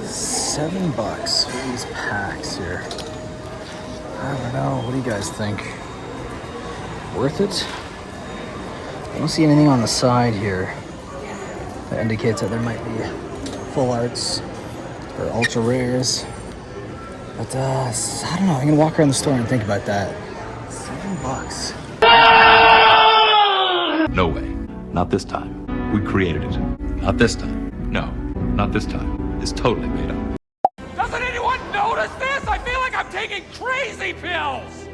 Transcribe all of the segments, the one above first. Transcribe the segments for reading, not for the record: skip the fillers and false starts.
$7 for these packs here. I don't know. What do you guys think? Worth it? I don't see anything on the side here that indicates that there might be full arts or ultra rares. But I don't know. I'm gonna walk around the store and think about that. $7. No way. Not this time. We created it. Not this time. No, not this time. It's totally made up. Doesn't anyone notice this? I feel like I'm taking crazy pills!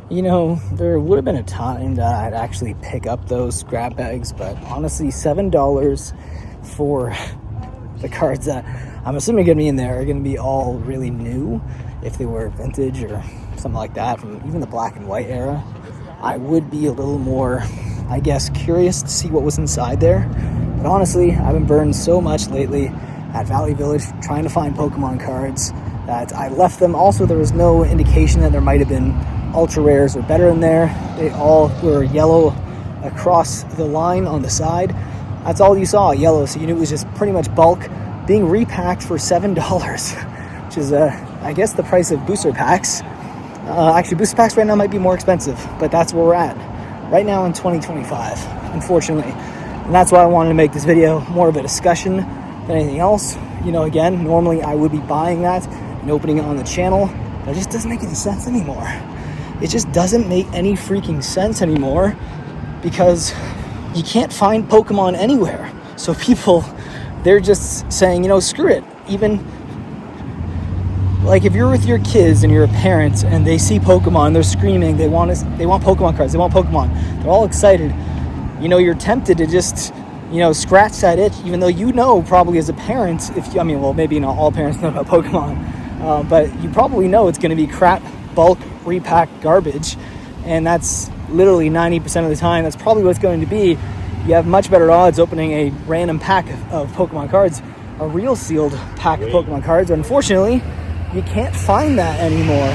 You know, there would have been a time that I'd actually pick up those grab bags, but honestly, $7 for the cards that I'm assuming are going to be in there are going to be all really new. If they were vintage or something like that, from even the black and white era, I would be a little more, I guess, curious to see what was inside there. But honestly, I've been burned so much lately at Valley Village trying to find Pokemon cards that I left them. Also, there was no indication that there might have been ultra rares or better in there. They all were yellow across the line on the side. That's all you saw, yellow, so you knew it was just pretty much bulk being repacked for $7, which is, I guess, the price of booster packs. Actually, booster packs right now might be more expensive, but that's where we're at right now in 2025, unfortunately. And that's why I wanted to make this video more of a discussion than anything else. You know, again, normally I would be buying that and opening it on the channel, but it just doesn't make any sense anymore. It just doesn't make any freaking sense anymore because you can't find Pokemon anywhere. So people, they're just saying, you know, screw it. Even like if you're with your kids and you're a parent and they see Pokemon, they're screaming, they want Pokemon cards, they want Pokemon. They're all excited. You know, you're tempted to just, you know, scratch that itch, even though you know probably as a parent, maybe not all parents know about Pokemon, but you probably know it's going to be crap, bulk, repacked garbage, and that's literally 90% of the time. That's probably what it's going to be. You have much better odds opening a random pack of Pokemon cards, a real sealed pack of Pokemon cards. Unfortunately, you can't find that anymore.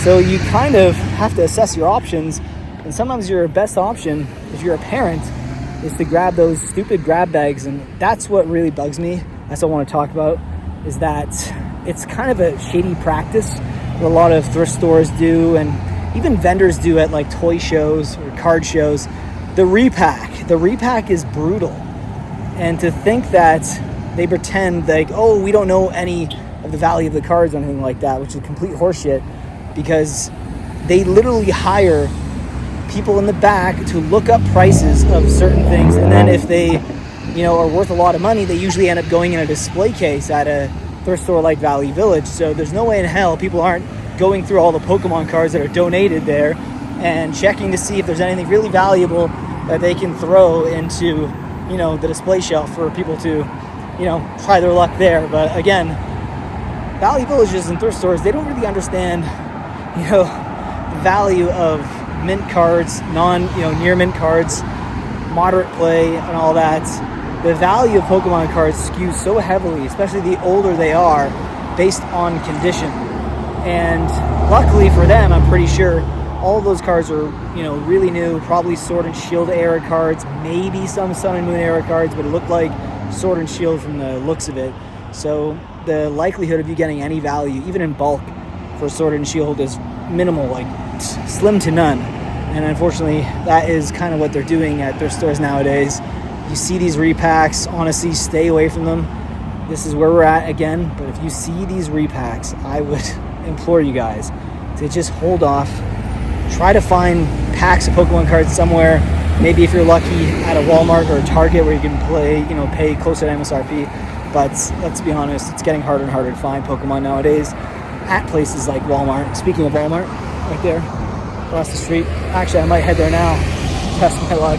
So you kind of have to assess your options, and sometimes your best option, if you're a parent, is to grab those stupid grab bags. And that's what really bugs me. That's what I want to talk about, is that it's kind of a shady practice that a lot of thrift stores do, and even vendors do at like toy shows or card shows. The repack is brutal. And to think that they pretend like, oh, we don't know any of the value of the cards or anything like that, which is complete horseshit, because they literally hire people in the back to look up prices of certain things, and then if they, you know, are worth a lot of money, they usually end up going in a display case at a thrift store like Valley Village. So there's no way in hell people aren't going through all the Pokemon cards that are donated there and checking to see if there's anything really valuable that they can throw into, you know, the display shelf for people to, you know, try their luck there. But again, Valley Villages and thrift stores, they don't really understand, you know, the value of mint cards, near mint cards, moderate play, and all that. The value of Pokemon cards skews so heavily, especially the older they are, based on condition. And luckily for them, I'm pretty sure all of those cards are, you know, really new, probably Sword and Shield era cards, maybe some Sun and Moon era cards, but it looked like Sword and Shield from the looks of it. So the likelihood of you getting any value, even in bulk, for Sword and Shield is minimal, like slim to none. And unfortunately, that is kind of what they're doing at thrift stores nowadays. You see these repacks, honestly, stay away from them. This is where we're at again, but if you see these repacks, I would implore you guys to just hold off. Try to find packs of Pokemon cards somewhere. Maybe if you're lucky at a Walmart or a Target where you can pay closer to MSRP. But let's be honest, it's getting harder and harder to find Pokemon nowadays at places like Walmart. Speaking of Walmart, right there, across the street. Actually, I might head there now, test my luck,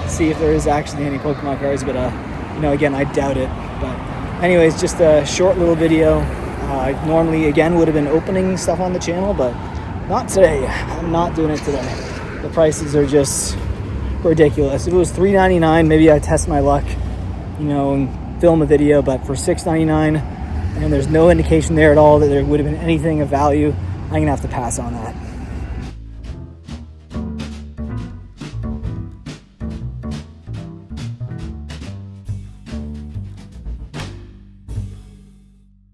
see if there is actually any Pokemon cards. But, again, I doubt it. But anyways, just a short little video. I normally, again, would have been opening stuff on the channel, but not today. I'm not doing it today. The prices are just ridiculous. If it was $3.99, maybe I'd test my luck, and film a video, but for $6.99, and there's no indication there at all that there would have been anything of value, I'm gonna have to pass on that.